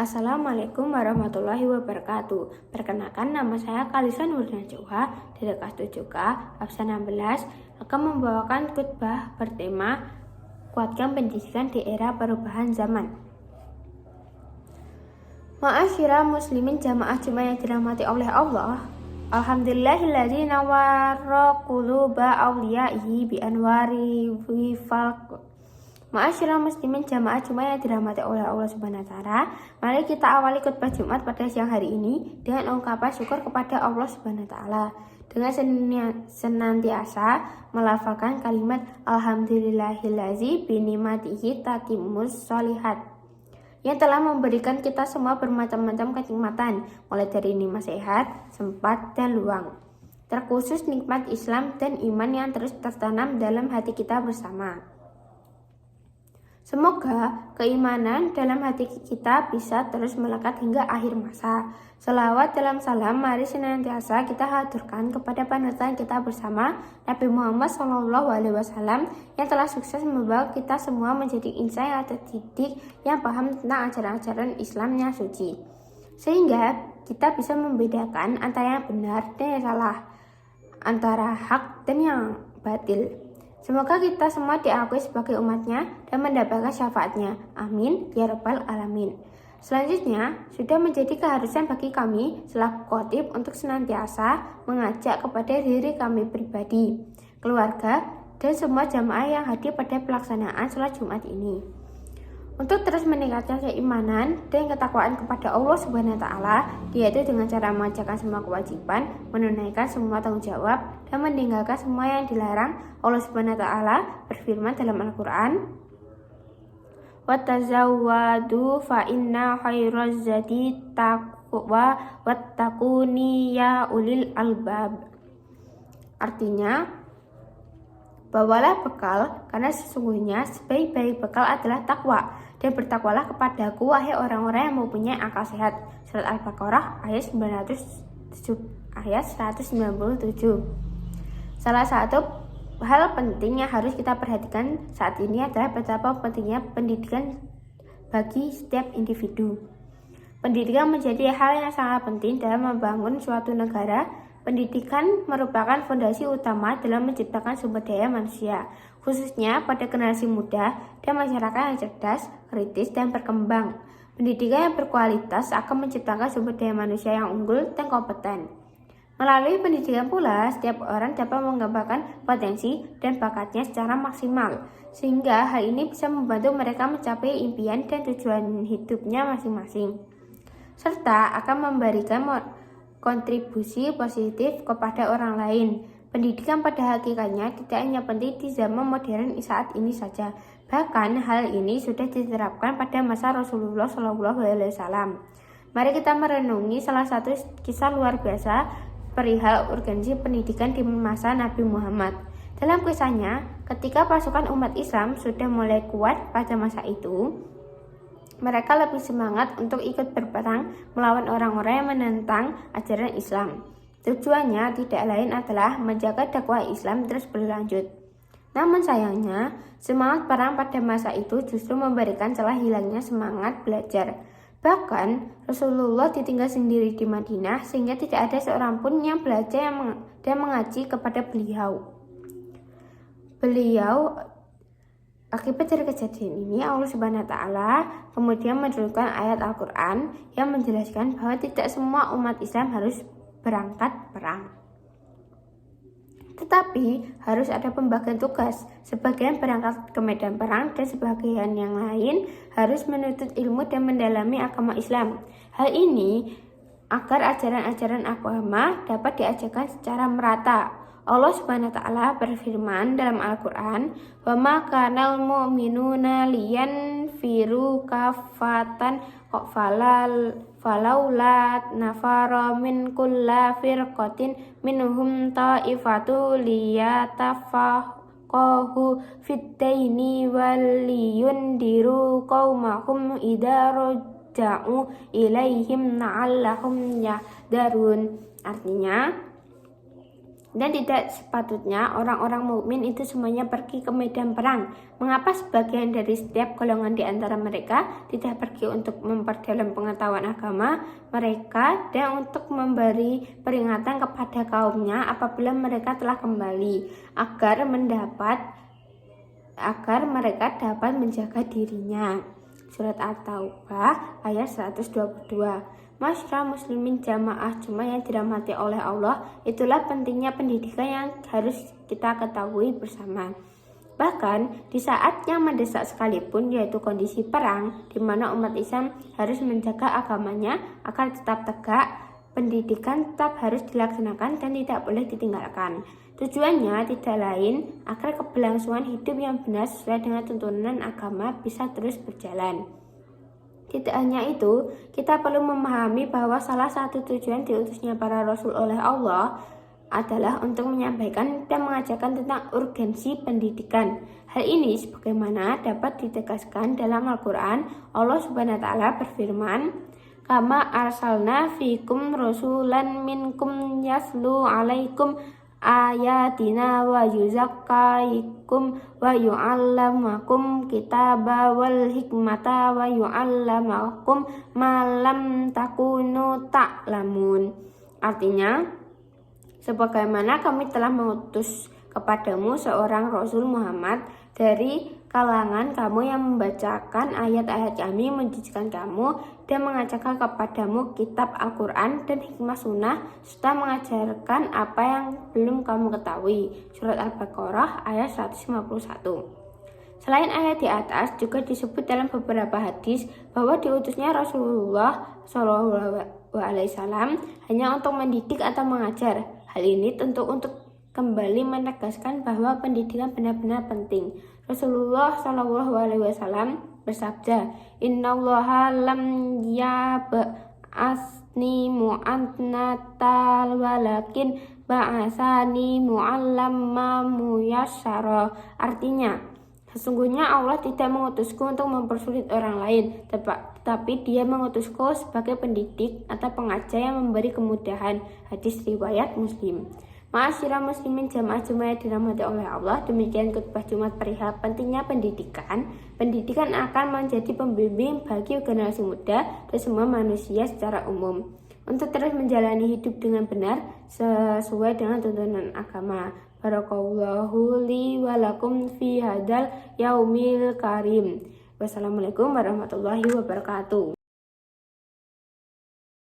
Assalamualaikum warahmatullahi wabarakatuh. Perkenalkan, nama saya Kalisa Nurnajoha dari kelas 7K absen 16 akan membawakan khutbah bertema kuatkan pendidikan di era perubahan zaman. Ma'asyiral muslimin jamaah Jumat yang dirahmati oleh Allah. Alhamdulillahilladzi nawwara quluba awliyaihi bi anwari wifaq. Ma'asyiral muslimin jamaah Jumat yang dirahmati oleh Allah Subhanahu wa taala. Mari kita awali khutbah Jumat pada siang hari ini dengan ungkapan syukur kepada Allah Subhanahu wa taala. Dengan senantiasa melafalkan kalimat alhamdulillahillazi bi ni'matihi tatimmus sholihat, yang telah memberikan kita semua bermacam-macam kenikmatan, mulai dari nikmat sehat, sempat, dan luang. Terkhusus nikmat Islam dan iman yang terus tertanam dalam hati kita bersama. Semoga keimanan dalam hati kita bisa terus melekat hingga akhir masa. Selawat dalam salam mari senantiasa kita haturkan kepada panutan kita bersama, Nabi Muhammad SAW, yang telah sukses membawa kita semua menjadi insan yang terdidik, yang paham tentang ajaran-ajaran Islam yang suci, sehingga kita bisa membedakan antara yang benar dan yang salah, antara hak dan yang batil. Semoga kita semua diakui sebagai umatnya dan mendapatkan syafaatnya. Amin ya rabbal alamin. Selanjutnya, sudah menjadi keharusan bagi kami selaku khotib untuk senantiasa mengajak kepada diri kami pribadi, keluarga, dan semua jamaah yang hadir pada pelaksanaan sholat Jumat ini, untuk terus meningkatkan keimanan dan ketakwaan kepada Allah Subhanahu wa taala, yaitu dengan cara mengerjakan semua kewajiban, menunaikan semua tanggung jawab, dan meninggalkan semua yang dilarang. Allah Subhanahu wa taala berfirman dalam Al-Qur'an, "Watazawwadu fa inna khairaz zadi taqwa wattaquni ya ulil albab." Artinya, bawalah bekal, karena sesungguhnya sebaik-baik bekal adalah takwa, dan bertakwalah kepadaku wahai orang-orang yang mempunyai akal sehat. Surat Al-Baqarah ayat 197. Salah satu hal penting yang harus kita perhatikan saat ini adalah betapa pentingnya pendidikan bagi setiap individu. Pendidikan menjadi hal yang sangat penting dalam membangun suatu negara. Pendidikan merupakan fondasi utama dalam menciptakan sumber daya manusia, khususnya pada generasi muda dan masyarakat yang cerdas, kritis, dan berkembang. Pendidikan yang berkualitas akan menciptakan sumber daya manusia yang unggul dan kompeten. Melalui pendidikan pula, setiap orang dapat mengembangkan potensi dan bakatnya secara maksimal, sehingga hal ini bisa membantu mereka mencapai impian dan tujuan hidupnya masing-masing, serta akan memberikan kontribusi positif kepada orang lain. Pendidikan pada hakikatnya tidak hanya penting di zaman modern saat ini saja, bahkan hal ini sudah diterapkan pada masa Rasulullah SAW. Mari kita merenungi salah satu kisah luar biasa perihal urgensi pendidikan di masa Nabi Muhammad. Dalam kisahnya, ketika pasukan umat Islam sudah mulai kuat pada masa itu, mereka lebih semangat untuk ikut berperang melawan orang-orang yang menentang ajaran Islam. Tujuannya tidak lain adalah menjaga dakwah Islam terus berlanjut. Namun sayangnya, semangat perang pada masa itu justru memberikan celah hilangnya semangat belajar. Bahkan, Rasulullah ditinggal sendiri di Madinah sehingga tidak ada seorang pun yang belajar dan mengaji kepada beliau. Akibat dari kejadian ini, Allah Subhanahu wa taala kemudian menurunkan ayat Al-Qur'an yang menjelaskan bahwa tidak semua umat Islam harus berangkat perang, tetapi harus ada pembagian tugas. Sebagian berangkat ke medan perang dan sebagian yang lain harus menuntut ilmu dan mendalami agama Islam. Hal ini agar ajaran-ajaran agama dapat diajarkan secara merata. Allah Subhanahu wa taala berfirman dalam Al-Qur'an, "Wa ma kanal mu'minuna liyanfiru kafatan falaulat nafara min kulla firqatin minhum ta'ifatu liyatafaqahu fid-dini waliyundiru qaumahum idza raja'u ilaihim la'allahum yahdharun." Artinya, Dan tidak sepatutnya orang-orang mukmin itu semuanya pergi ke medan perang. Mengapa sebagian dari setiap golongan di antara mereka tidak pergi untuk memperdalam pengetahuan agama mereka dan untuk memberi peringatan kepada kaumnya apabila mereka telah kembali agar mereka dapat menjaga dirinya. Surat At-Taubah ayat 122. Masyarakat muslimin jamaah Jumat yang dirahmati oleh Allah, itulah pentingnya pendidikan yang harus kita ketahui bersama. Bahkan di saat yang mendesak sekalipun, yaitu kondisi perang, di mana umat Islam harus menjaga agamanya agar tetap tegak, pendidikan tetap harus dilaksanakan dan tidak boleh ditinggalkan. Tujuannya tidak lain agar keberlangsungan hidup yang benar sesuai dengan tuntunan agama bisa terus berjalan. Tidak hanya itu, kita perlu memahami bahwa salah satu tujuan diutusnya para rasul oleh Allah adalah untuk menyampaikan dan mengajarkan tentang urgensi pendidikan. Hal ini sebagaimana dapat ditegaskan dalam Al-Quran. Allah Subhanahu wa taala berfirman, "Kama arsalna fikum rasulan minkum yaslu alaikum ayatina wa yuzakkaikum wa yu'allamakum kitaba wal hikmata wa yu'allamakum ma lam takunu ta'lamun." Artinya, sebagaimana kami telah mengutus kepadamu seorang Rasul Muhammad dari kalangan kamu yang membacakan ayat-ayat kami, mensucikan kamu, dan mengajarkan kepadamu kitab Al-Quran dan hikmah sunnah, serta mengajarkan apa yang belum kamu ketahui. Surat Al-Baqarah ayat 151. Selain ayat di atas, juga disebut dalam beberapa hadis bahwa diutusnya Rasulullah SAW hanya untuk mendidik atau mengajar. Hal ini tentu untuk kembali menegaskan bahwa pendidikan benar-benar penting. Rasulullah SAW bersabda, "Innallaha lam yab'asni mu'annatal walakin ba'asani mu'allamma muyassara." Artinya, sesungguhnya Allah tidak mengutusku untuk mempersulit orang lain, tetapi Dia mengutusku sebagai pendidik atau pengajar yang memberi kemudahan. Hadis riwayat Muslim. Ma'asyiral muslimin jamaah Jumat yang dirahmati oleh Allah, demikian khutbah Jumat perihal pentingnya pendidikan. Pendidikan akan menjadi pembimbing bagi generasi muda dan semua manusia secara umum untuk terus menjalani hidup dengan benar sesuai dengan tuntunan agama. Barakallahu li wa lakum fi hadzal yaumil karim. Wassalamualaikum warahmatullahi wabarakatuh.